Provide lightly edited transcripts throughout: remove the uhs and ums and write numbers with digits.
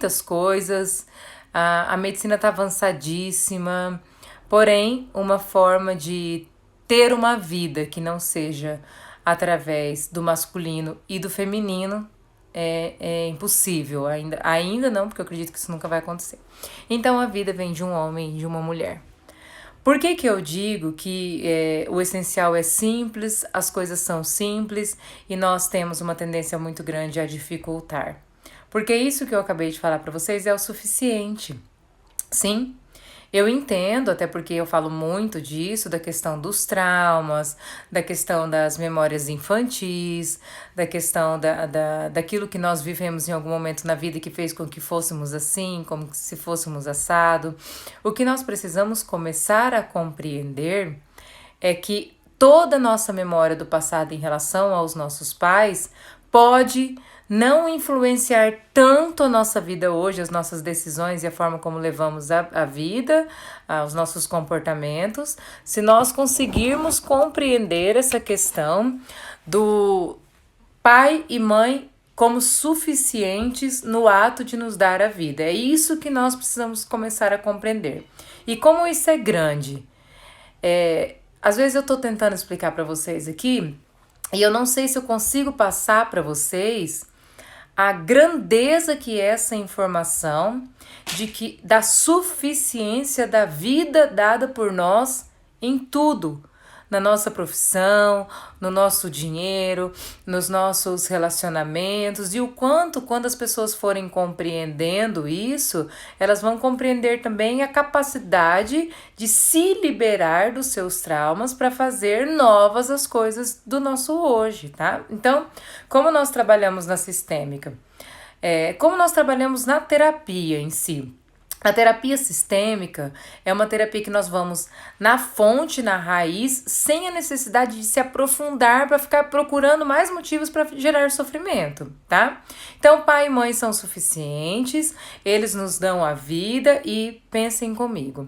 muitas coisas, a medicina está avançadíssima, porém, uma forma de ter uma vida que não seja através do masculino e do feminino é impossível, ainda não, porque eu acredito que isso nunca vai acontecer. Então a vida vem de um homem e de uma mulher. Por que que eu digo que o essencial é simples, as coisas são simples e nós temos uma tendência muito grande a dificultar? Porque isso que eu acabei de falar para vocês é o suficiente. Sim, eu entendo, até porque eu falo muito disso, da questão dos traumas, da questão das memórias infantis, da questão daquilo que nós vivemos em algum momento na vida que fez com que fôssemos assim, como se fôssemos assado. O que nós precisamos começar a compreender é que toda a nossa memória do passado em relação aos nossos pais pode não influenciar tanto a nossa vida hoje, as nossas decisões e a forma como levamos a vida, os nossos comportamentos, se nós conseguirmos compreender essa questão do pai e mãe como suficientes no ato de nos dar a vida. É isso que nós precisamos começar a compreender. E como isso é grande, às vezes eu tô tentando explicar para vocês aqui, e eu não sei se eu consigo passar para vocês a grandeza que é essa informação da suficiência da vida dada por nós em tudo, na nossa profissão, no nosso dinheiro, nos nossos relacionamentos, e o quanto, quando as pessoas forem compreendendo isso, elas vão compreender também a capacidade de se liberar dos seus traumas para fazer novas as coisas do nosso hoje, tá? Então, como nós trabalhamos na sistêmica, como nós trabalhamos na terapia em si. A terapia sistêmica é uma terapia que nós vamos na fonte, na raiz, sem a necessidade de se aprofundar para ficar procurando mais motivos para gerar sofrimento, tá? Então, pai e mãe são suficientes, eles nos dão a vida e pensem comigo.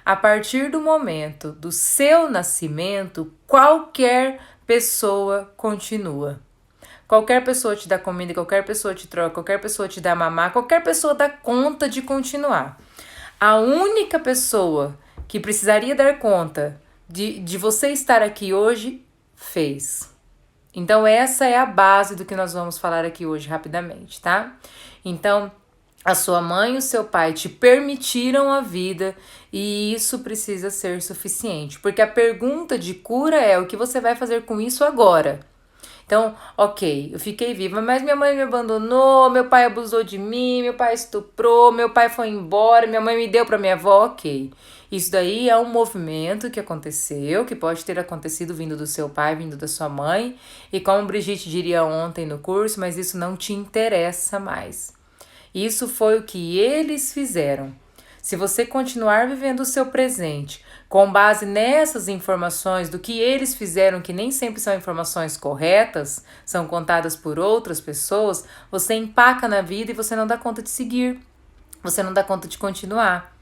A partir do momento do seu nascimento, qualquer pessoa continua. Qualquer pessoa te dá comida, qualquer pessoa te troca, qualquer pessoa te dá mamar, qualquer pessoa dá conta de continuar. A única pessoa que precisaria dar conta de você estar aqui hoje, fez. Então essa é a base do que nós vamos falar aqui hoje rapidamente, tá? Então, a sua mãe e o seu pai te permitiram a vida e isso precisa ser suficiente. Porque a pergunta de cura é o que você vai fazer com isso agora? Então, ok, eu fiquei viva, mas minha mãe me abandonou, meu pai abusou de mim, meu pai estuprou, meu pai foi embora, minha mãe me deu pra minha avó, ok. Isso daí é um movimento que aconteceu, que pode ter acontecido vindo do seu pai, vindo da sua mãe, e como Brigitte diria ontem no curso, mas isso não te interessa mais. Isso foi o que eles fizeram. Se você continuar vivendo o seu presente com base nessas informações do que eles fizeram, que nem sempre são informações corretas, são contadas por outras pessoas, você empaca na vida e você não dá conta de seguir, você não dá conta de continuar.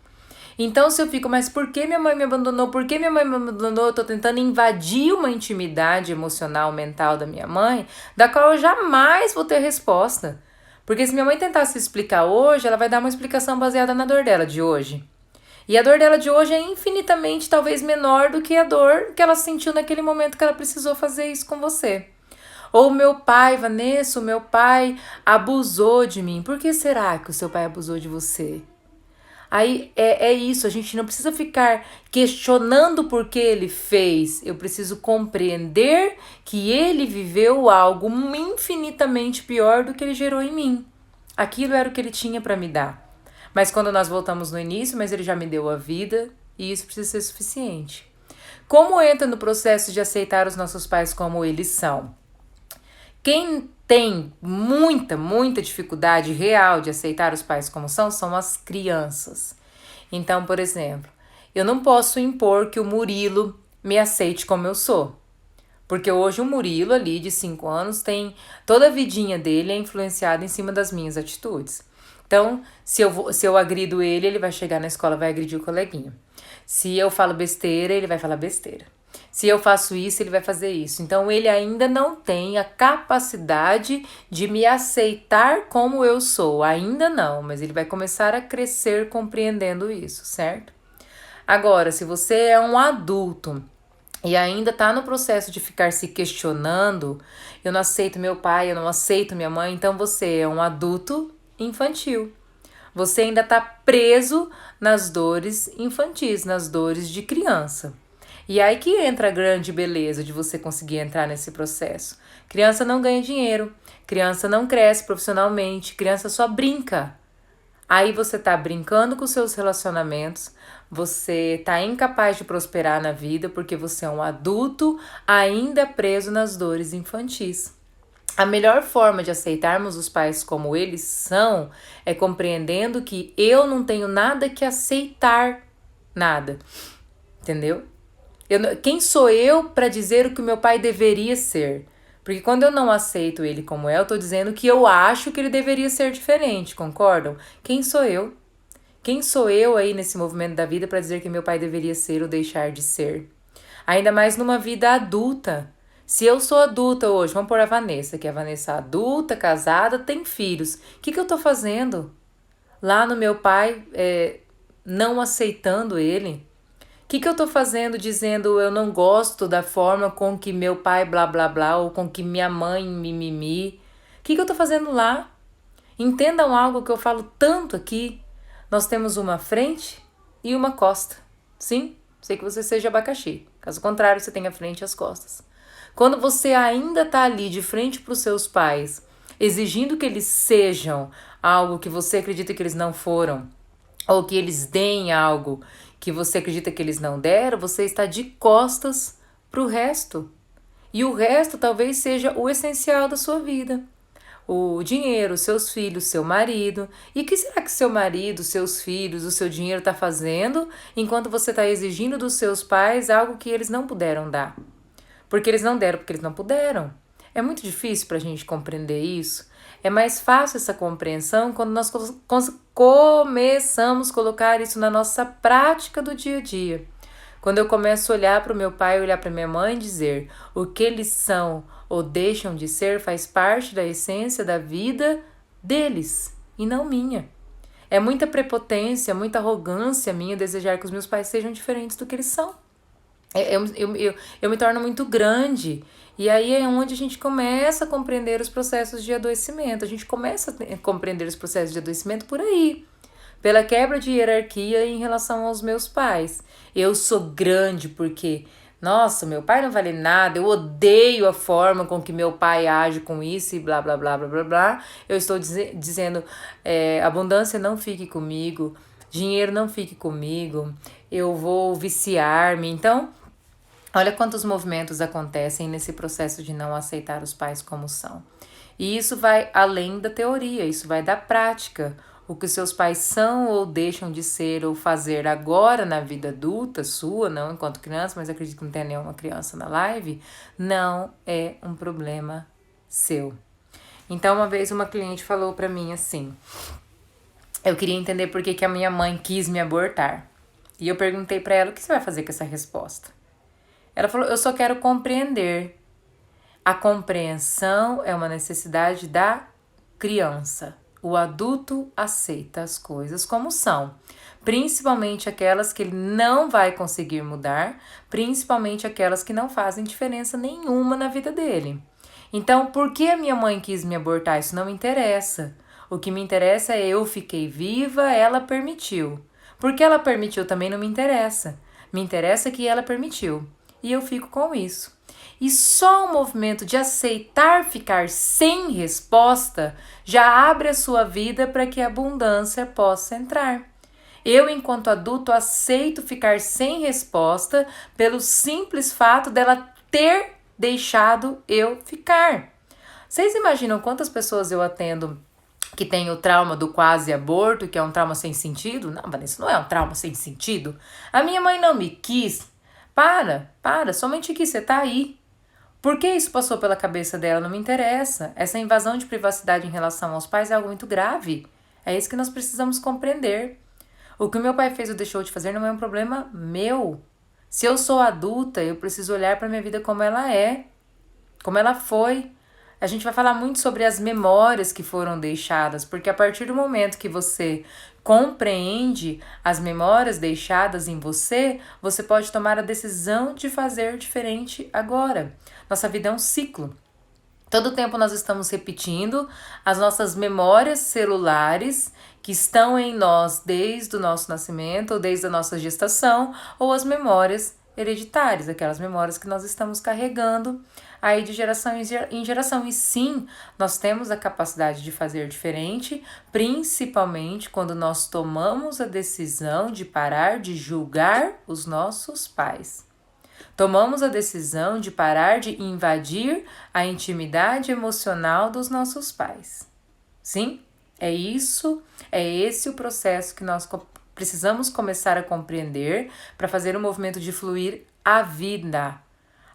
Então, se eu fico, mas por que minha mãe me abandonou? Por que minha mãe me abandonou? Eu tô tentando invadir uma intimidade emocional, mental da minha mãe, da qual eu jamais vou ter resposta. Porque se minha mãe tentasse explicar hoje, ela vai dar uma explicação baseada na dor dela de hoje. E a dor dela de hoje é infinitamente, talvez, menor do que a dor que ela sentiu naquele momento que ela precisou fazer isso com você. Ou meu pai, Vanessa, o meu pai abusou de mim. Por que será que o seu pai abusou de você? Aí é isso, a gente não precisa ficar questionando por que ele fez. Eu preciso compreender que ele viveu algo infinitamente pior do que ele gerou em mim. Aquilo era o que ele tinha para me dar. Mas quando nós voltamos no início, mas ele já me deu a vida e isso precisa ser suficiente. Como entra no processo de aceitar os nossos pais como eles são? Quem tem muita dificuldade real de aceitar os pais como são as crianças. Então, por exemplo, eu não posso impor que o Murilo me aceite como eu sou. Porque hoje o Murilo ali de 5 anos tem toda a vidinha dele é influenciada em cima das minhas atitudes. Então, se eu agrido ele vai chegar na escola, vai agredir o coleguinha. Se eu falo besteira, ele vai falar besteira. Se eu faço isso, ele vai fazer isso. Então, ele ainda não tem a capacidade de me aceitar como eu sou. Ainda não, mas ele vai começar a crescer compreendendo isso, certo? Agora, se você é um adulto e ainda está no processo de ficar se questionando, eu não aceito meu pai, eu não aceito minha mãe, então você é um adulto infantil. Você ainda está preso nas dores infantis, nas dores de criança. E aí que entra a grande beleza de você conseguir entrar nesse processo. Criança não ganha dinheiro, criança não cresce profissionalmente, criança só brinca. Aí você tá brincando com seus relacionamentos, você tá incapaz de prosperar na vida porque você é um adulto ainda preso nas dores infantis. A melhor forma de aceitarmos os pais como eles são é compreendendo que eu não tenho nada que aceitar, nada, entendeu? Quem sou eu para dizer o que o meu pai deveria ser? Porque quando eu não aceito ele como é, eu tô dizendo que eu acho que ele deveria ser diferente, concordam? Quem sou eu? Quem sou eu aí nesse movimento da vida para dizer que meu pai deveria ser ou deixar de ser? Ainda mais numa vida adulta. Se eu sou adulta hoje, vamos pôr a Vanessa, que é a Vanessa adulta, casada, tem filhos. O que eu tô fazendo? Lá no meu pai, não aceitando ele? O que eu tô fazendo dizendo eu não gosto da forma com que meu pai blá blá blá ou com que minha mãe mimimi? O que eu tô fazendo lá? Entendam algo que eu falo tanto aqui. Nós temos uma frente e uma costa. Sim, sei que você seja abacaxi. Caso contrário, você tem a frente e as costas. Quando você ainda tá ali de frente para os seus pais, exigindo que eles sejam algo que você acredita que eles não foram, ou que eles deem algo que você acredita que eles não deram, você está de costas pro resto. E o resto talvez seja o essencial da sua vida. O dinheiro, seus filhos, seu marido. E o que será que seu marido, seus filhos, o seu dinheiro está fazendo enquanto você está exigindo dos seus pais algo que eles não puderam dar? Porque eles não deram, porque eles não puderam. É muito difícil para a gente compreender isso. É mais fácil essa compreensão quando nós começamos a colocar isso na nossa prática do dia a dia. Quando eu começo a olhar para o meu pai, olhar para minha mãe e dizer o que eles são ou deixam de ser faz parte da essência da vida deles e não minha. É muita prepotência, muita arrogância minha desejar que os meus pais sejam diferentes do que eles são. Eu me torno muito grande. E aí é onde a gente começa a compreender os processos de adoecimento. A gente começa a compreender os processos de adoecimento por aí. Pela quebra de hierarquia em relação aos meus pais. Eu sou grande porque, nossa, meu pai não vale nada, eu odeio a forma com que meu pai age com isso e blá, blá, blá, blá, blá, blá. Eu estou dizendo, abundância não fique comigo, dinheiro não fique comigo, eu vou viciar-me. Então, olha quantos movimentos acontecem nesse processo de não aceitar os pais como são. E isso vai além da teoria, isso vai da prática. O que seus pais são ou deixam de ser ou fazer agora na vida adulta sua, não enquanto criança, mas acredito que não tem nenhuma criança na live, não é um problema seu. Então, uma vez uma cliente falou pra mim assim, eu queria entender por que a minha mãe quis me abortar. E eu perguntei pra ela, o que você vai fazer com essa resposta? Ela falou, eu só quero compreender. A compreensão é uma necessidade da criança. O adulto aceita as coisas como são, principalmente aquelas que ele não vai conseguir mudar, principalmente aquelas que não fazem diferença nenhuma na vida dele. Então, por que a minha mãe quis me abortar? Isso não me interessa. O que me interessa é eu fiquei viva, ela permitiu. Por que ela permitiu também não me interessa. Me interessa que ela permitiu. E eu fico com isso. E só o movimento de aceitar ficar sem resposta já abre a sua vida para que a abundância possa entrar. Eu, enquanto adulto, aceito ficar sem resposta pelo simples fato dela ter deixado eu ficar. Vocês imaginam quantas pessoas eu atendo que tem o trauma do quase aborto, que é um trauma sem sentido? Não, Vanessa, não é um trauma sem sentido. A minha mãe não me quis. Para, somente que você tá aí. Por que isso passou pela cabeça dela? Não me interessa. Essa invasão de privacidade em relação aos pais é algo muito grave. É isso que nós precisamos compreender. O que o meu pai fez ou deixou de fazer não é um problema meu. Se eu sou adulta, eu preciso olhar para minha vida como ela é, como ela foi. A gente vai falar muito sobre as memórias que foram deixadas, porque a partir do momento que você compreende as memórias deixadas em você, você pode tomar a decisão de fazer diferente agora. Nossa vida é um ciclo. Todo tempo nós estamos repetindo as nossas memórias celulares que estão em nós desde o nosso nascimento ou desde a nossa gestação, ou as memórias hereditárias, aquelas memórias que nós estamos carregando aí de geração em geração. E sim, nós temos a capacidade de fazer diferente, principalmente quando nós tomamos a decisão de parar de julgar os nossos pais. Tomamos a decisão de parar de invadir a intimidade emocional dos nossos pais. Sim, é esse o processo que nós precisamos começar a compreender para fazer o movimento de fluir a vida.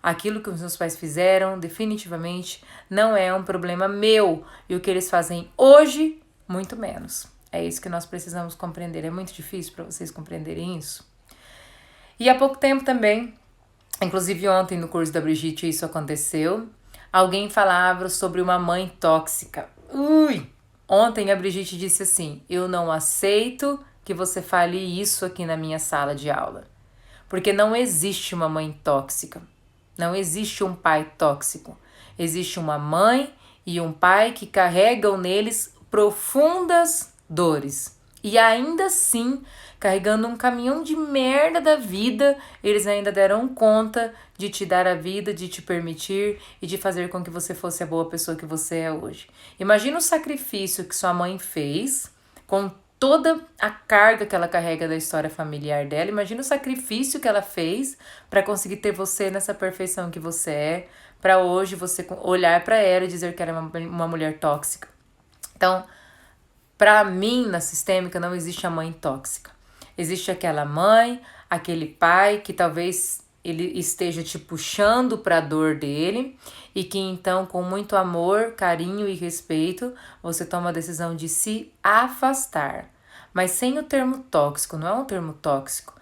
Aquilo que os meus pais fizeram definitivamente não é um problema meu, e o que eles fazem hoje, muito menos. É isso que nós precisamos compreender. É muito difícil para vocês compreenderem isso. E há pouco tempo também, inclusive ontem no curso da Brigitte isso aconteceu, alguém falava sobre uma mãe tóxica. Ontem a Brigitte disse assim: eu não aceito que você fale isso aqui na minha sala de aula, porque não existe uma mãe tóxica, não existe um pai tóxico, existe uma mãe e um pai que carregam neles profundas dores, e ainda assim, carregando um caminhão de merda da vida, eles ainda deram conta de te dar a vida, de te permitir e de fazer com que você fosse a boa pessoa que você é hoje. Imagina o sacrifício que sua mãe fez com toda a carga que ela carrega da história familiar dela. Imagina o sacrifício que ela fez para conseguir ter você nessa perfeição que você é, para hoje você olhar para ela e dizer que ela é uma mulher tóxica. Então, para mim, na sistêmica, não existe a mãe tóxica. Existe aquela mãe, aquele pai que talvez ele esteja te puxando para a dor dele e que então, com muito amor, carinho e respeito, você toma a decisão de se afastar. Mas sem o termo tóxico, não é um termo tóxico.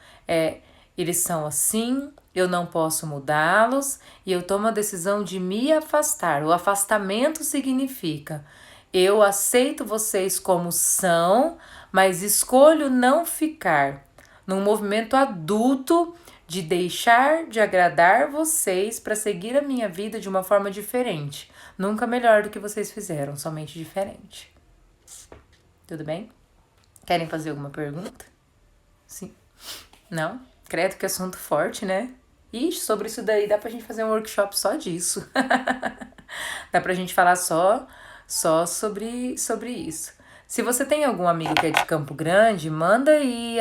Eles são assim, eu não posso mudá-los e eu tomo a decisão de me afastar. O afastamento significa: eu aceito vocês como são, mas escolho não ficar num movimento adulto de deixar de agradar vocês para seguir a minha vida de uma forma diferente. Nunca melhor do que vocês fizeram, somente diferente. Tudo bem? Querem fazer alguma pergunta? Sim? Não? Credo que assunto forte, né? Ixi, sobre isso daí dá pra gente fazer um workshop só disso. Dá pra gente falar só sobre isso. Se você tem algum amigo que é de Campo Grande, manda aí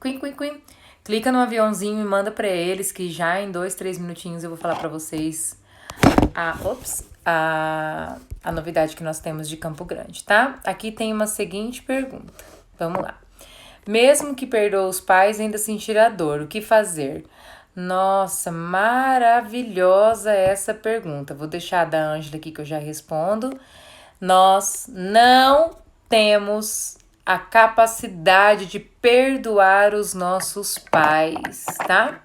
Queen. Clica no aviãozinho e manda pra eles, que já em 2, 3 minutinhos eu vou falar pra vocês a novidade que nós temos de Campo Grande, tá? Aqui tem uma seguinte pergunta. Vamos lá. Mesmo que perdoe os pais, ainda sentir a dor, o que fazer? Nossa, maravilhosa essa pergunta. Vou deixar a da Ângela aqui que eu já respondo. Nós não temos a capacidade de perdoar os nossos pais, tá?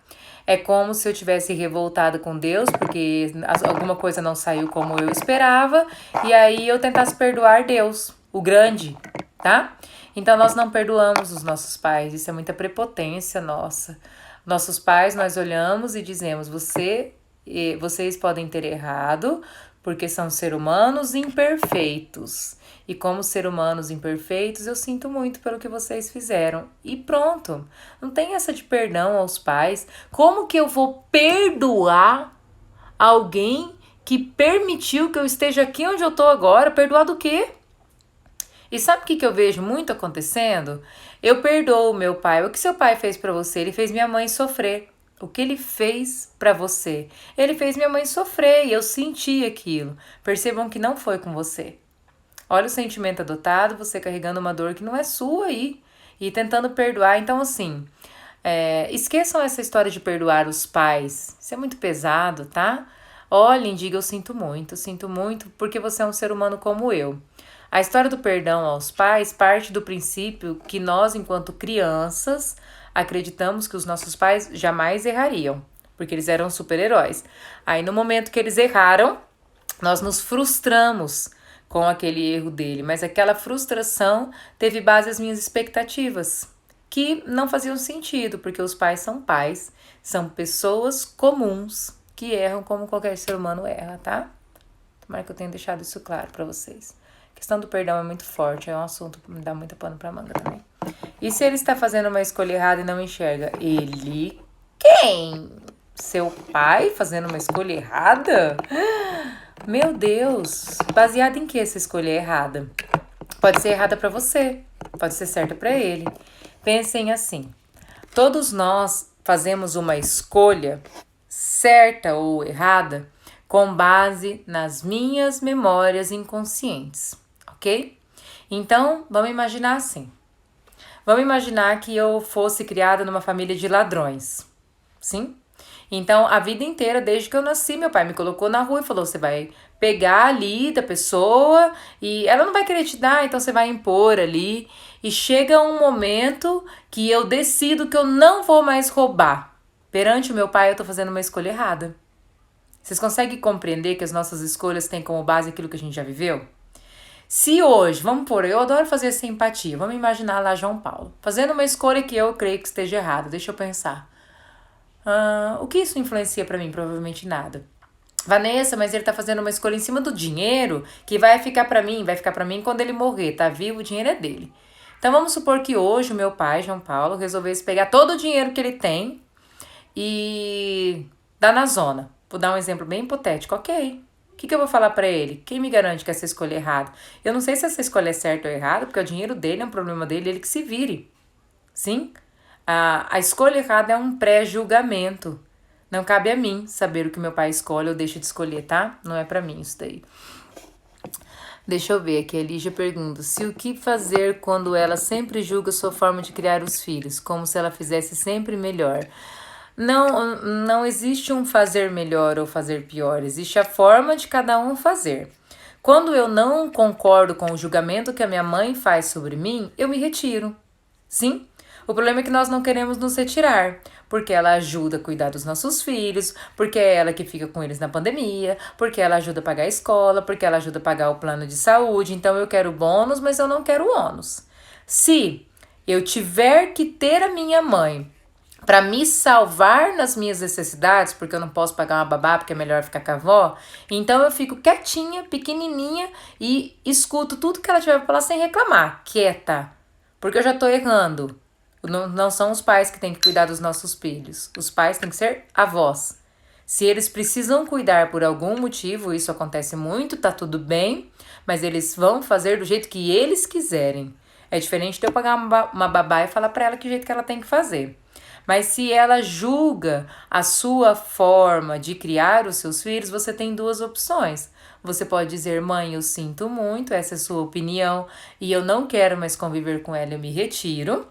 É como se eu tivesse revoltada com Deus, porque alguma coisa não saiu como eu esperava, e aí eu tentasse perdoar Deus, o grande, tá? Então nós não perdoamos os nossos pais, isso é muita prepotência nossa. Nossos pais, nós olhamos e dizemos: vocês podem ter errado, porque são seres humanos imperfeitos. E como seres humanos imperfeitos, eu sinto muito pelo que vocês fizeram. E pronto. Não tem essa de perdão aos pais. Como que eu vou perdoar alguém que permitiu que eu esteja aqui onde eu tô agora? Perdoar do quê? E sabe o que eu vejo muito acontecendo? Eu perdoo o meu pai. O que seu pai fez pra você? Ele fez minha mãe sofrer. O que ele fez pra você? Ele fez minha mãe sofrer e eu senti aquilo. Percebam que não foi com você. Olha o sentimento adotado, você carregando uma dor que não é sua aí e tentando perdoar. Então, assim, esqueçam essa história de perdoar os pais. Isso é muito pesado, tá? Olhem, diga: eu sinto muito, porque você é um ser humano como eu. A história do perdão aos pais parte do princípio que nós, enquanto crianças, acreditamos que os nossos pais jamais errariam, porque eles eram super-heróis. Aí, no momento que eles erraram, nós nos frustramos com aquele erro dele, mas aquela frustração teve base às minhas expectativas, que não faziam sentido, porque os pais, são pessoas comuns que erram como qualquer ser humano erra, tá? Tomara que eu tenha deixado isso claro pra vocês. A questão do perdão é muito forte, é um assunto que me dá muita pano pra manga também. E se ele está fazendo uma escolha errada e não enxerga? Ele quem? Seu pai fazendo uma escolha errada? Meu Deus! Baseada em que essa escolha é errada? Pode ser errada pra você, pode ser certa pra ele. Pensem assim, todos nós fazemos uma escolha certa ou errada com base nas minhas memórias inconscientes, ok? Então, vamos imaginar assim. Vamos imaginar que eu fosse criada numa família de ladrões, sim? Então, a vida inteira, desde que eu nasci, meu pai me colocou na rua e falou, você vai pegar ali da pessoa e ela não vai querer te dar, então você vai impor ali. E chega um momento que eu decido que eu não vou mais roubar. Perante o meu pai, eu tô fazendo uma escolha errada. Vocês conseguem compreender que as nossas escolhas têm como base aquilo que a gente já viveu? Se hoje, vamos pôr, eu adoro fazer essa empatia, vamos imaginar lá João Paulo, fazendo uma escolha que eu creio que esteja errada, deixa eu pensar. O que isso influencia pra mim? Provavelmente nada. Vanessa, mas ele tá fazendo uma escolha em cima do dinheiro que vai ficar pra mim quando ele morrer, tá vivo, o dinheiro é dele. Então vamos supor que hoje o meu pai, João Paulo, resolvesse pegar todo o dinheiro que ele tem e dar na zona. Vou dar um exemplo bem hipotético, ok. O que eu vou falar pra ele? Quem me garante que essa escolha é errada? Eu não sei se essa escolha é certa ou errada, porque o dinheiro dele é um problema dele, ele que se vire. Sim? A escolha errada é um pré-julgamento. Não cabe a mim saber o que meu pai escolhe ou deixa de escolher, tá? Não é pra mim isso daí. Deixa eu ver aqui, a Lígia pergunta, se o que fazer quando ela sempre julga sua forma de criar os filhos, como se ela fizesse sempre melhor? Não existe um fazer melhor ou fazer pior, existe a forma de cada um fazer. Quando eu não concordo com o julgamento que a minha mãe faz sobre mim, eu me retiro. Sim? O problema é que nós não queremos nos retirar, porque ela ajuda a cuidar dos nossos filhos, porque é ela que fica com eles na pandemia, porque ela ajuda a pagar a escola, porque ela ajuda a pagar o plano de saúde, então eu quero bônus, mas eu não quero ônus. Se eu tiver que ter a minha mãe para me salvar nas minhas necessidades, porque eu não posso pagar uma babá, porque é melhor ficar com a avó, então eu fico quietinha, pequenininha e escuto tudo que ela tiver pra falar sem reclamar, quieta, porque eu já tô errando. Não são os pais que têm que cuidar dos nossos filhos, os pais têm que ser avós. Se eles precisam cuidar por algum motivo, isso acontece muito, tá tudo bem, mas eles vão fazer do jeito que eles quiserem. É diferente de eu pagar uma babá e falar pra ela que jeito que ela tem que fazer. Mas se ela julga a sua forma de criar os seus filhos, você tem duas opções. Você pode dizer, mãe, eu sinto muito, essa é a sua opinião, e eu não quero mais conviver com ela, eu me retiro.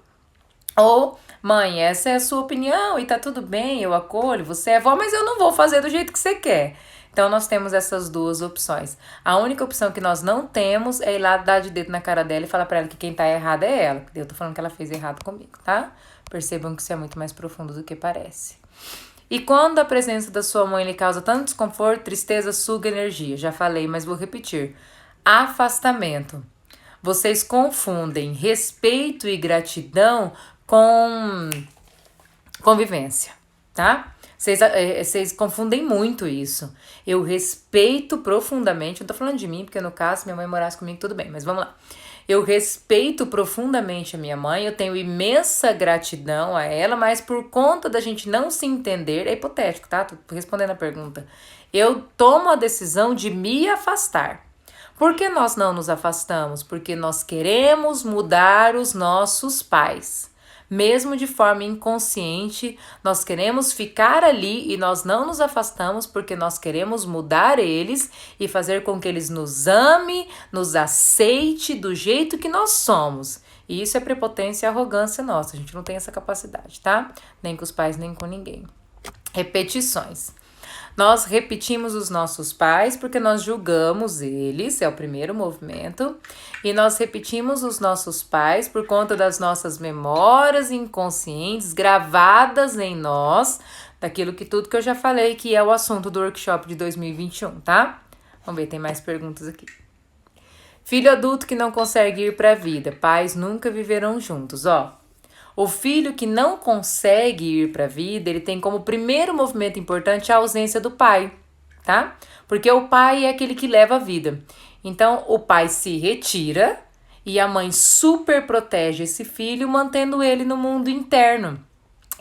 Ou, mãe, essa é a sua opinião e tá tudo bem, eu acolho, você é avó, mas eu não vou fazer do jeito que você quer. Então, nós temos essas duas opções. A única opção que nós não temos é ir lá dar de dedo na cara dela e falar pra ela que quem tá errada é ela. Eu tô falando que ela fez errado comigo, tá? Percebam que isso é muito mais profundo do que parece. E quando a presença da sua mãe lhe causa tanto desconforto, tristeza, suga energia. Já falei, mas vou repetir. Afastamento. Vocês confundem respeito e gratidão com convivência, tá? Vocês confundem muito isso. Eu respeito profundamente, não tô falando de mim, porque no caso, minha mãe morasse comigo, tudo bem, mas vamos lá. Eu respeito profundamente a minha mãe, eu tenho imensa gratidão a ela, mas por conta da gente não se entender, é hipotético, tá? Tô respondendo a pergunta. Eu tomo a decisão de me afastar. Por que nós não nos afastamos? Porque nós queremos mudar os nossos pais. Mesmo de forma inconsciente, nós queremos ficar ali e nós não nos afastamos porque nós queremos mudar eles e fazer com que eles nos amem, nos aceite do jeito que nós somos. E isso é prepotência e arrogância nossa, a gente não tem essa capacidade, tá? Nem com os pais, nem com ninguém. Repetições. Nós repetimos os nossos pais porque nós julgamos eles, é o primeiro movimento. E nós repetimos os nossos pais por conta das nossas memórias inconscientes gravadas em nós, daquilo que tudo que eu já falei, que é o assunto do workshop de 2021, tá? Vamos ver, tem mais perguntas aqui. Filho adulto que não consegue ir para a vida, pais nunca viverão juntos, ó. O filho que não consegue ir para a vida, ele tem como primeiro movimento importante a ausência do pai, tá? Porque o pai é aquele que leva a vida. Então, o pai se retira e a mãe super protege esse filho, mantendo ele no mundo interno.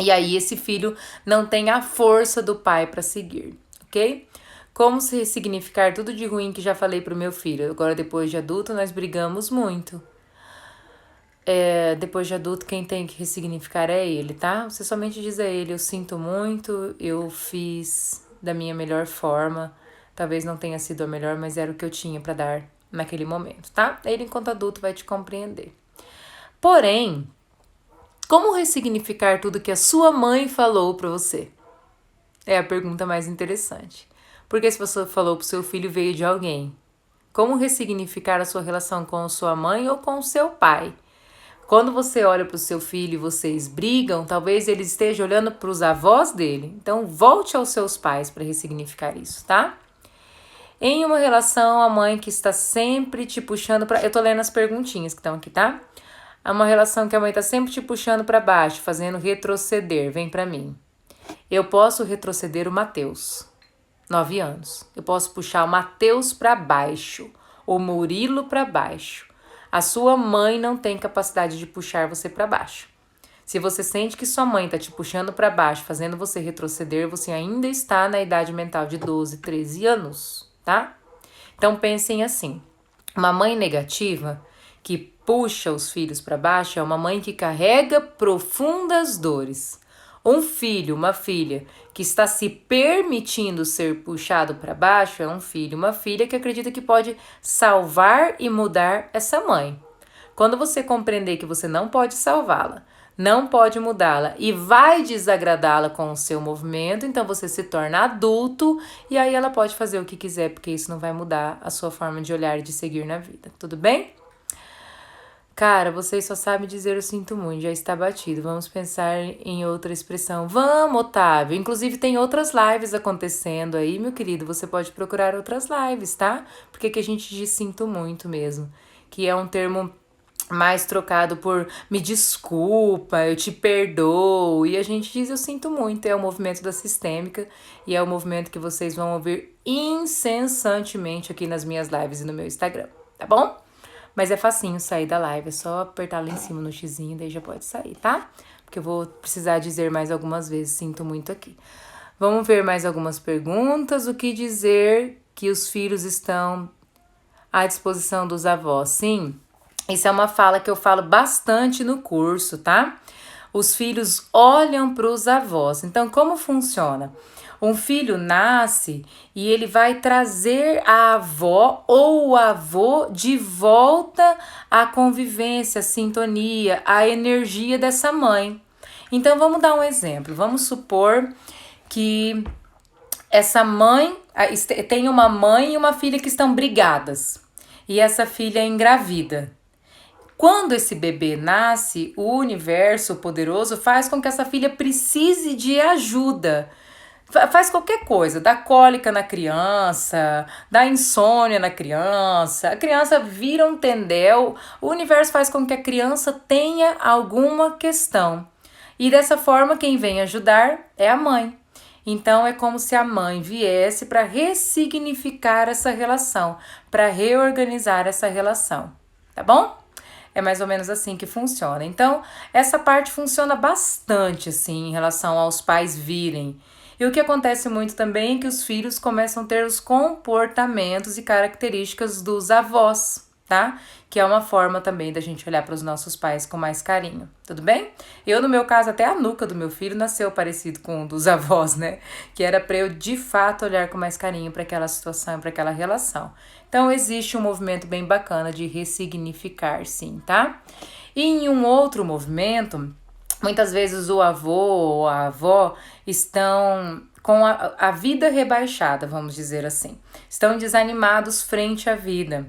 E aí esse filho não tem a força do pai para seguir, ok? Como se ressignificar tudo de ruim que já falei pro meu filho. Agora, depois de adulto, nós brigamos muito. Depois de adulto, quem tem que ressignificar é ele, tá? Você somente diz a ele, eu sinto muito, eu fiz da minha melhor forma. Talvez não tenha sido a melhor, mas era o que eu tinha para dar naquele momento, tá? Ele, enquanto adulto, vai te compreender. Porém, como ressignificar tudo que a sua mãe falou para você? É a pergunta mais interessante. Porque se você falou pro seu filho, veio de alguém. Como ressignificar a sua relação com sua mãe ou com o seu pai? Quando você olha para o seu filho e vocês brigam, talvez ele esteja olhando para os avós dele. Então, volte aos seus pais para ressignificar isso, tá? Em uma relação, a mãe que está sempre te puxando para... Eu tô lendo as perguntinhas que estão aqui, tá? É uma relação que a mãe está sempre te puxando para baixo, fazendo retroceder. Vem para mim. Eu posso retroceder o Mateus, 9 anos. Eu posso puxar o Mateus para baixo, o Murilo para baixo. A sua mãe não tem capacidade de puxar você para baixo. Se você sente que sua mãe está te puxando para baixo, fazendo você retroceder, você ainda está na idade mental de 12, 13 anos, tá? Então pensem assim, uma mãe negativa que puxa os filhos para baixo é uma mãe que carrega profundas dores. Um filho, uma filha que está se permitindo ser puxado para baixo é um filho, uma filha que acredita que pode salvar e mudar essa mãe. Quando você compreender que você não pode salvá-la, não pode mudá-la e vai desagradá-la com o seu movimento, então você se torna adulto e aí ela pode fazer o que quiser, porque isso não vai mudar a sua forma de olhar e de seguir na vida. Tudo bem? Cara, vocês só sabem dizer eu sinto muito, já está batido. Vamos pensar em outra expressão. Vamos, Otávio. Inclusive tem outras lives acontecendo aí, meu querido. Você pode procurar outras lives, tá? Porque que a gente diz sinto muito mesmo. Que é um termo mais trocado por me desculpa, eu te perdoo. E a gente diz eu sinto muito. É o movimento da sistêmica e é o movimento que vocês vão ouvir incessantemente aqui nas minhas lives e no meu Instagram, tá bom? Mas é facinho sair da live, é só apertar lá em cima no xizinho, daí já pode sair, tá? Porque eu vou precisar dizer mais algumas vezes, sinto muito aqui. Vamos ver mais algumas perguntas. O que dizer que os filhos estão à disposição dos avós? Sim, isso é uma fala que eu falo bastante no curso, tá? Os filhos olham para os avós. Então, como funciona? Um filho nasce e ele vai trazer a avó ou o avô de volta à convivência, à sintonia, à energia dessa mãe. Então vamos dar um exemplo. Vamos supor que essa mãe tem uma mãe e uma filha que estão brigadas. E essa filha é engravida. Quando esse bebê nasce, o universo poderoso faz com que essa filha precise de ajuda. Faz qualquer coisa, dá cólica na criança, dá insônia na criança, a criança vira um tendel, o universo faz com que a criança tenha alguma questão. E dessa forma, quem vem ajudar é a mãe. Então, é como se a mãe viesse para ressignificar essa relação, para reorganizar essa relação, tá bom? É mais ou menos assim que funciona. Então, essa parte funciona bastante assim em relação aos pais virem. E o que acontece muito também é que os filhos começam a ter os comportamentos e características dos avós, tá? Que é uma forma também da gente olhar para os nossos pais com mais carinho, tudo bem? Eu, no meu caso, até a nuca do meu filho nasceu parecido com um dos avós, né? Que era para eu, de fato, olhar com mais carinho para aquela situação, para aquela relação. Então, existe um movimento bem bacana de ressignificar, sim, tá? E em um outro movimento, Muitas vezes o avô ou a avó estão com a vida rebaixada, vamos dizer assim. Estão desanimados frente à vida.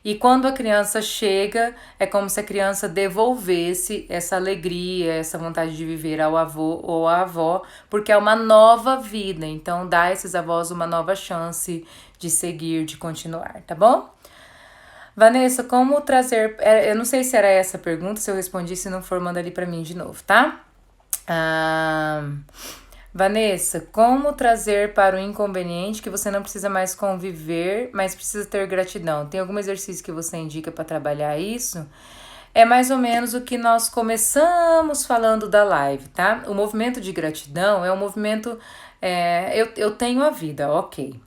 E quando a criança chega, é como se a criança devolvesse essa alegria, essa vontade de viver ao avô ou à avó, porque é uma nova vida. Então, dá a esses avós uma nova chance de seguir, de continuar, tá bom? Vanessa, como trazer... Eu não sei se era essa a pergunta, se eu respondi, se não for, manda ali pra mim de novo, tá? Vanessa, como trazer para o inconveniente que você não precisa mais conviver, mas precisa ter gratidão? Tem algum exercício que você indica para trabalhar isso? É mais ou menos o que nós começamos falando da live, tá? O movimento de gratidão é um movimento... eu tenho a vida, ok.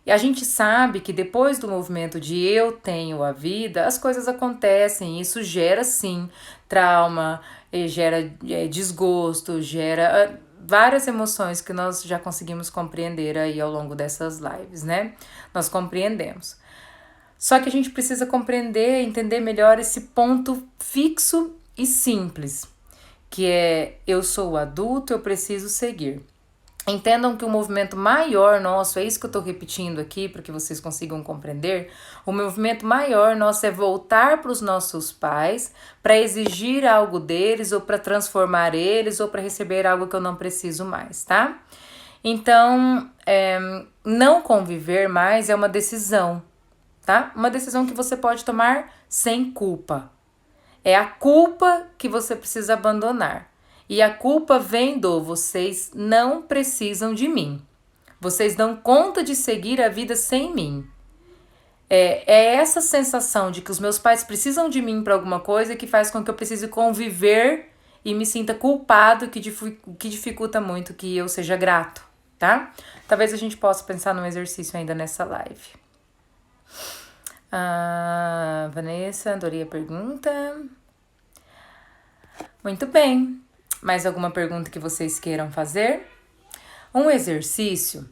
E a gente sabe que depois do movimento de eu tenho a vida, as coisas acontecem. Isso gera, sim, trauma, gera desgosto, gera várias emoções que nós já conseguimos compreender aí ao longo dessas lives, né? Nós compreendemos. Só que a gente precisa compreender, entender melhor esse ponto fixo e simples, que é: eu sou o adulto, eu preciso seguir. Entendam que o movimento maior nosso, é isso que eu estou repetindo aqui para que vocês consigam compreender, o movimento maior nosso é voltar para os nossos pais para exigir algo deles, ou para transformar eles, ou para receber algo que eu não preciso mais, tá? Então, não conviver mais é uma decisão, tá? Uma decisão que você pode tomar sem culpa. É a culpa que você precisa abandonar. E a culpa vem do: vocês não precisam de mim. Vocês dão conta de seguir a vida sem mim. É essa sensação de que os meus pais precisam de mim para alguma coisa que faz com que eu precise conviver e me sinta culpado, que dificulta muito que eu seja grato, tá? Talvez a gente possa pensar num exercício ainda nessa live. Vanessa, adorei a pergunta. Muito bem. Mais alguma pergunta que vocês queiram fazer? Um exercício...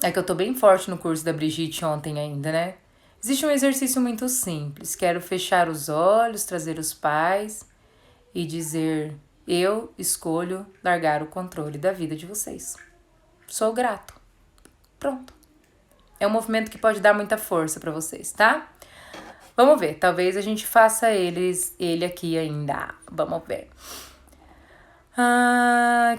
É que eu tô bem forte no curso da Brigitte ontem ainda, né? Existe um exercício muito simples. Quero fechar os olhos, trazer os pais e dizer: eu escolho largar o controle da vida de vocês. Sou grato. Pronto. É um movimento que pode dar muita força pra vocês, tá? Vamos ver. Talvez a gente faça ele aqui ainda. Vamos ver.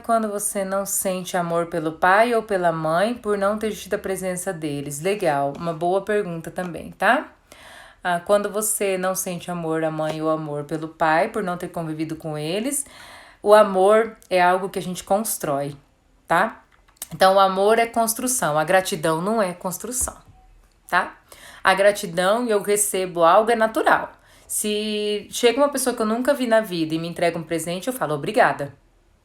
Quando você não sente amor pelo pai ou pela mãe por não ter tido a presença deles. Legal, uma boa pergunta também, tá? Quando você não sente amor à mãe ou amor pelo pai por não ter convivido com eles, o amor é algo que a gente constrói, tá? Então, o amor é construção, a gratidão não é construção, tá? A gratidão, eu recebo algo, é natural. Se chega uma pessoa que eu nunca vi na vida e me entrega um presente, eu falo obrigada.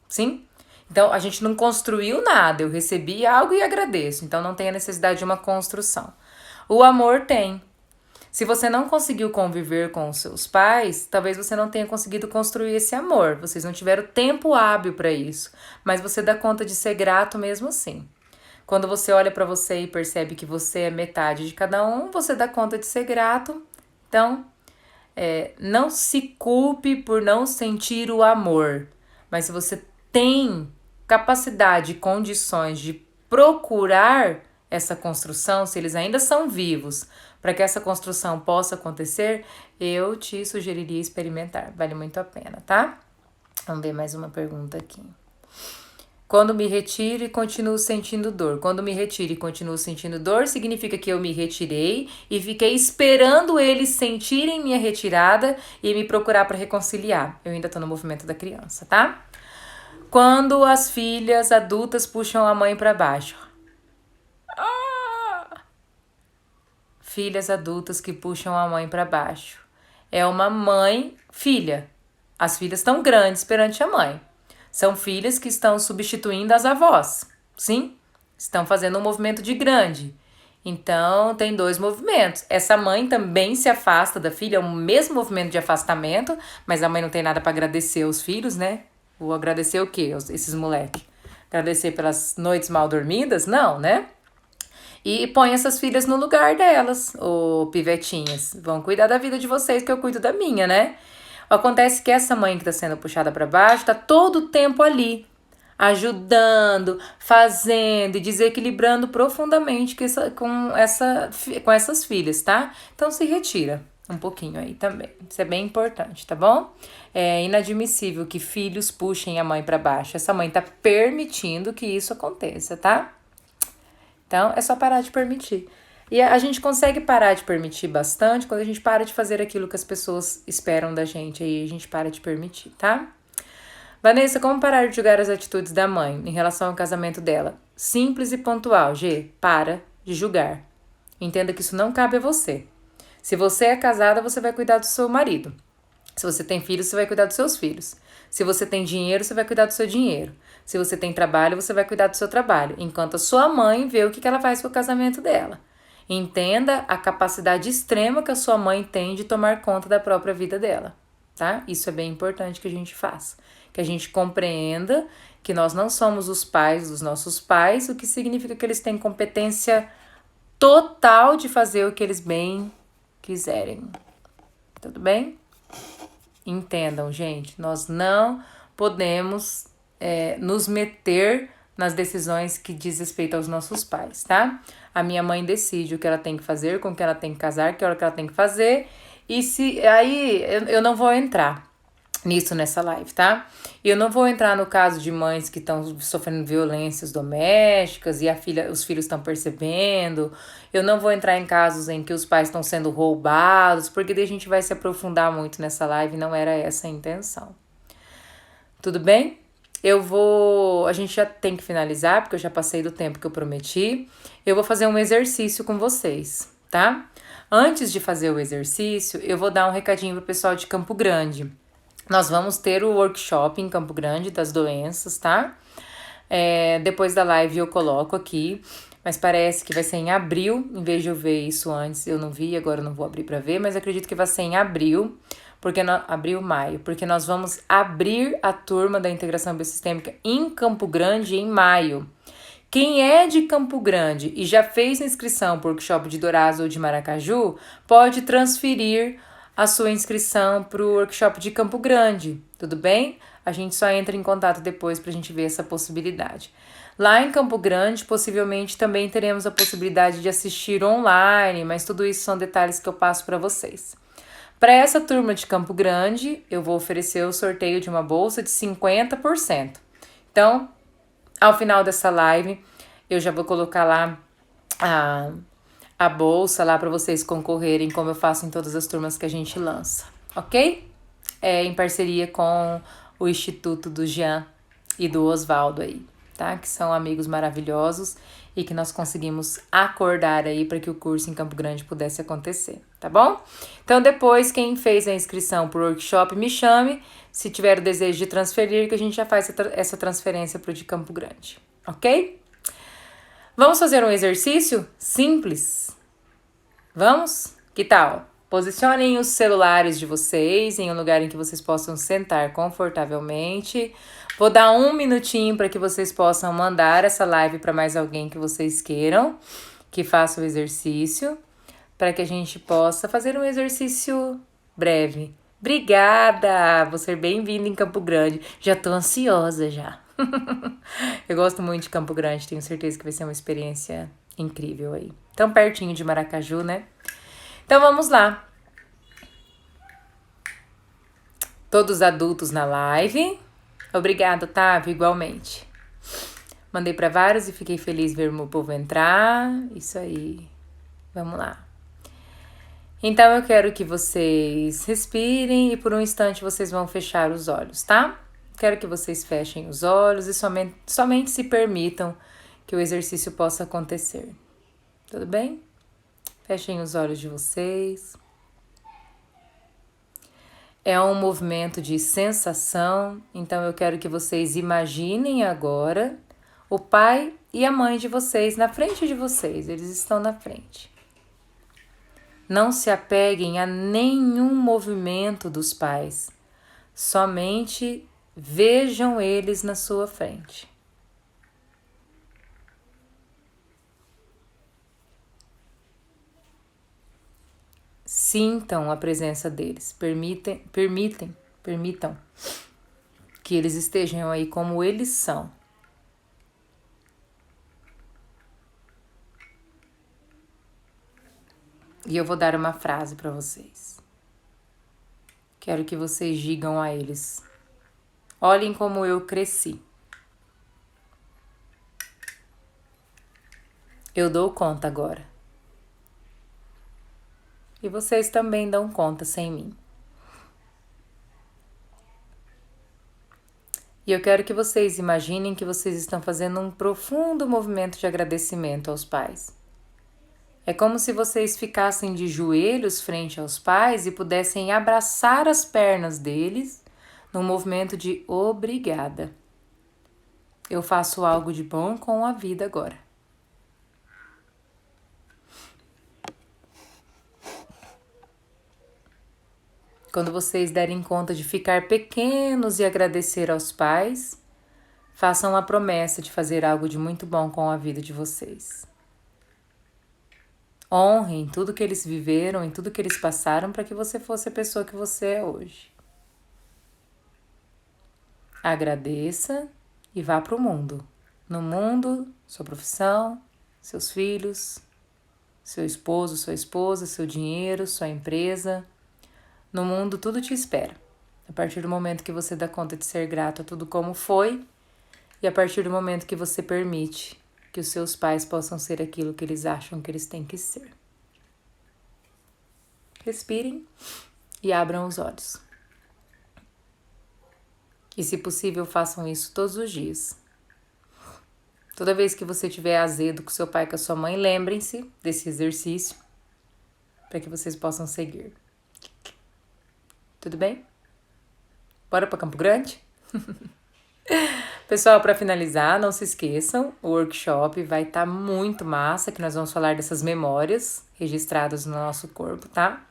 Sim? Então, a gente não construiu nada, eu recebi algo e agradeço. Então, não tem a necessidade de uma construção. O amor tem. Se você não conseguiu conviver com os seus pais, talvez você não tenha conseguido construir esse amor. Vocês não tiveram tempo hábil para isso. Mas você dá conta de ser grato mesmo assim. Quando você olha para você e percebe que você é metade de cada um, você dá conta de ser grato. Então, não se culpe por não sentir o amor. Mas se você tem capacidade e condições de procurar essa construção, se eles ainda são vivos, para que essa construção possa acontecer, eu te sugeriria experimentar. Vale muito a pena, tá? Vamos ver mais uma pergunta aqui. Quando me retiro e continuo sentindo dor. Quando me retiro e continuo sentindo dor, significa que eu me retirei e fiquei esperando eles sentirem minha retirada e me procurar para reconciliar. Eu ainda tô no movimento da criança, tá? Quando as filhas adultas puxam a mãe para baixo. Filhas adultas que puxam a mãe para baixo. É uma mãe, filha. As filhas estão grandes perante a mãe. São filhas que estão substituindo as avós. Sim? Estão fazendo um movimento de grande. Então, tem dois movimentos. Essa mãe também se afasta da filha, é o mesmo movimento de afastamento, mas a mãe não tem nada para agradecer aos filhos, né? Vou agradecer o quê? Esses moleques? Agradecer pelas noites mal dormidas? Não, né? E põe essas filhas no lugar delas, ô pivetinhas. Vão cuidar da vida de vocês, que eu cuido da minha, né? Acontece que essa mãe que está sendo puxada para baixo está todo o tempo ali, ajudando, fazendo e desequilibrando profundamente com essas filhas, tá? Então se retira um pouquinho aí também. Isso é bem importante, tá bom? É inadmissível que filhos puxem a mãe para baixo. Essa mãe tá permitindo que isso aconteça, tá? Então é só parar de permitir. E a gente consegue parar de permitir bastante quando a gente para de fazer aquilo que as pessoas esperam da gente. Aí a gente para de permitir, tá? Vanessa, como parar de julgar as atitudes da mãe em relação ao casamento dela? Simples e pontual. G, para de julgar. Entenda que isso não cabe a você. Se você é casada, você vai cuidar do seu marido. Se você tem filhos, você vai cuidar dos seus filhos. Se você tem dinheiro, você vai cuidar do seu dinheiro. Se você tem trabalho, você vai cuidar do seu trabalho. Enquanto a sua mãe vê o que ela faz com o casamento dela. Entenda a capacidade extrema que a sua mãe tem de tomar conta da própria vida dela, tá? Isso é bem importante que a gente faça. Que a gente compreenda que nós não somos os pais dos nossos pais, o que significa que eles têm competência total de fazer o que eles bem quiserem. Tudo bem? Entendam, gente, nós não podemos nos meter nas decisões que diz respeito aos nossos pais, tá? A minha mãe decide o que ela tem que fazer, com que ela tem que casar, que hora que ela tem que fazer, e se aí eu não vou entrar nisso nessa live, tá? E eu não vou entrar no caso de mães que estão sofrendo violências domésticas e os filhos estão percebendo. Eu não vou entrar em casos em que os pais estão sendo roubados, porque daí a gente vai se aprofundar muito nessa live, não era essa a intenção. Tudo bem? A gente já tem que finalizar, porque eu já passei do tempo que eu prometi. Eu vou fazer um exercício com vocês, tá? Antes de fazer o exercício, eu vou dar um recadinho pro pessoal de Campo Grande. Nós vamos ter o workshop em Campo Grande das doenças, tá? Depois da live eu coloco aqui, mas parece que vai ser em abril, em vez de eu ver isso antes, eu não vi, agora eu não vou abrir para ver, mas acredito que vai ser em abril, maio, porque nós vamos abrir a turma da integração biosistêmica em Campo Grande em maio. Quem é de Campo Grande e já fez inscrição para o workshop de Dourados ou de Maracaju, pode transferir a sua inscrição para o workshop de Campo Grande, tudo bem? A gente só entra em contato depois para a gente ver essa possibilidade. Lá em Campo Grande, possivelmente também teremos a possibilidade de assistir online, mas tudo isso são detalhes que eu passo para vocês. Para essa turma de Campo Grande, eu vou oferecer o sorteio de uma bolsa de 50%. Então, ao final dessa live, eu já vou colocar lá a bolsa lá para vocês concorrerem, como eu faço em todas as turmas que a gente lança, ok? Em parceria com o Instituto do Jean e do Oswaldo aí, tá? Que são amigos maravilhosos e que nós conseguimos acordar aí para que o curso em Campo Grande pudesse acontecer, tá bom? Então depois, quem fez a inscrição pro workshop, me chame, se tiver o desejo de transferir, que a gente já faz essa transferência pro de Campo Grande, ok? Vamos fazer um exercício simples? Vamos? Que tal? Posicionem os celulares de vocês em um lugar em que vocês possam sentar confortavelmente. Vou dar 1 minutinho para que vocês possam mandar essa live para mais alguém que vocês queiram que faça o exercício, para que a gente possa fazer um exercício breve. Obrigada! Vou ser bem-vinda em Campo Grande. Já tô ansiosa já. Eu gosto muito de Campo Grande, tenho certeza que vai ser uma experiência incrível aí. Tão pertinho de Maracaju, né? Então vamos lá. Todos adultos na live. Obrigada, Otávio, igualmente. Mandei para vários e fiquei feliz ver o meu povo entrar. Isso aí. Vamos lá. Então eu quero que vocês respirem e por um instante vocês vão fechar os olhos, tá? Quero que vocês fechem os olhos e somente se permitam que o exercício possa acontecer. Tudo bem? Fechem os olhos de vocês. É um movimento de sensação, então eu quero que vocês imaginem agora o pai e a mãe de vocês na frente de vocês, eles estão na frente. Não se apeguem a nenhum movimento dos pais, somente vejam eles na sua frente. Sintam a presença deles, permitem Permitam que eles estejam aí como eles são. E eu vou dar uma frase para vocês. Quero que vocês digam a eles: olhem como eu cresci. Eu dou conta agora. E vocês também dão conta sem mim. E eu quero que vocês imaginem que vocês estão fazendo um profundo movimento de agradecimento aos pais. É como se vocês ficassem de joelhos frente aos pais e pudessem abraçar as pernas deles num movimento de obrigada. Eu faço algo de bom com a vida agora. Quando vocês derem conta de ficar pequenos e agradecer aos pais, façam a promessa de fazer algo de muito bom com a vida de vocês. Honrem tudo que eles viveram e tudo que eles passaram para que você fosse a pessoa que você é hoje. Agradeça e vá para o mundo. No mundo, sua profissão, seus filhos, seu esposo, sua esposa, seu dinheiro, sua empresa. No mundo, tudo te espera. A partir do momento que você dá conta de ser grato a tudo como foi e a partir do momento que você permite que os seus pais possam ser aquilo que eles acham que eles têm que ser. Respirem e abram os olhos. E, se possível, façam isso todos os dias. Toda vez que você tiver azedo com seu pai e com a sua mãe, lembrem-se desse exercício para que vocês possam seguir. Tudo bem? Bora para Campo Grande? Pessoal, para finalizar, não se esqueçam, o workshop vai estar muito massa, que nós vamos falar dessas memórias registradas no nosso corpo, tá?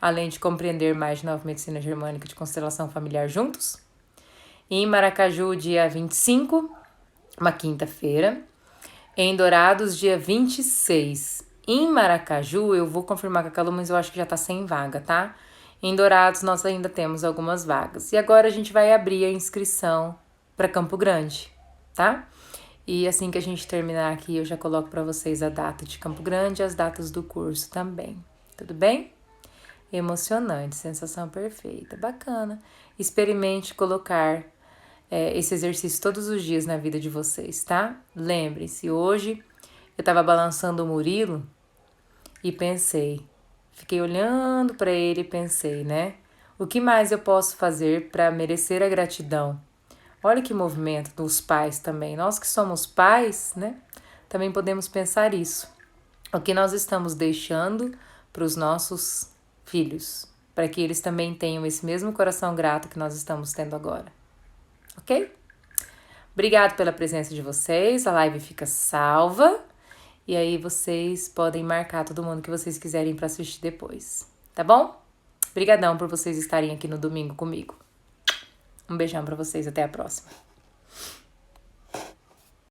Além de compreender mais de nova medicina germânica de constelação familiar juntos. Em Maracaju, dia 25, uma quinta-feira. Em Dourados, dia 26. Em Maracaju, eu vou confirmar com a Calu, mas eu acho que já tá sem vaga, tá? Em Dourados, nós ainda temos algumas vagas. E agora a gente vai abrir a inscrição para Campo Grande, tá? E assim que a gente terminar aqui, eu já coloco para vocês a data de Campo Grande e as datas do curso também. Tudo bem? Emocionante, sensação perfeita, bacana. Experimente colocar esse exercício todos os dias na vida de vocês, tá? Lembrem-se, hoje eu tava balançando o Murilo e pensei, fiquei olhando para ele e pensei, né? O que mais eu posso fazer para merecer a gratidão? Olha que movimento dos pais também. Nós que somos pais, né? Também podemos pensar isso. O que nós estamos deixando para os nossos filhos, para que eles também tenham esse mesmo coração grato que nós estamos tendo agora. Ok? Obrigado pela presença de vocês. A live fica salva. E aí vocês podem marcar todo mundo que vocês quiserem para assistir depois. Tá bom? Obrigadão por vocês estarem aqui no domingo comigo. Um beijão para vocês. Até a próxima.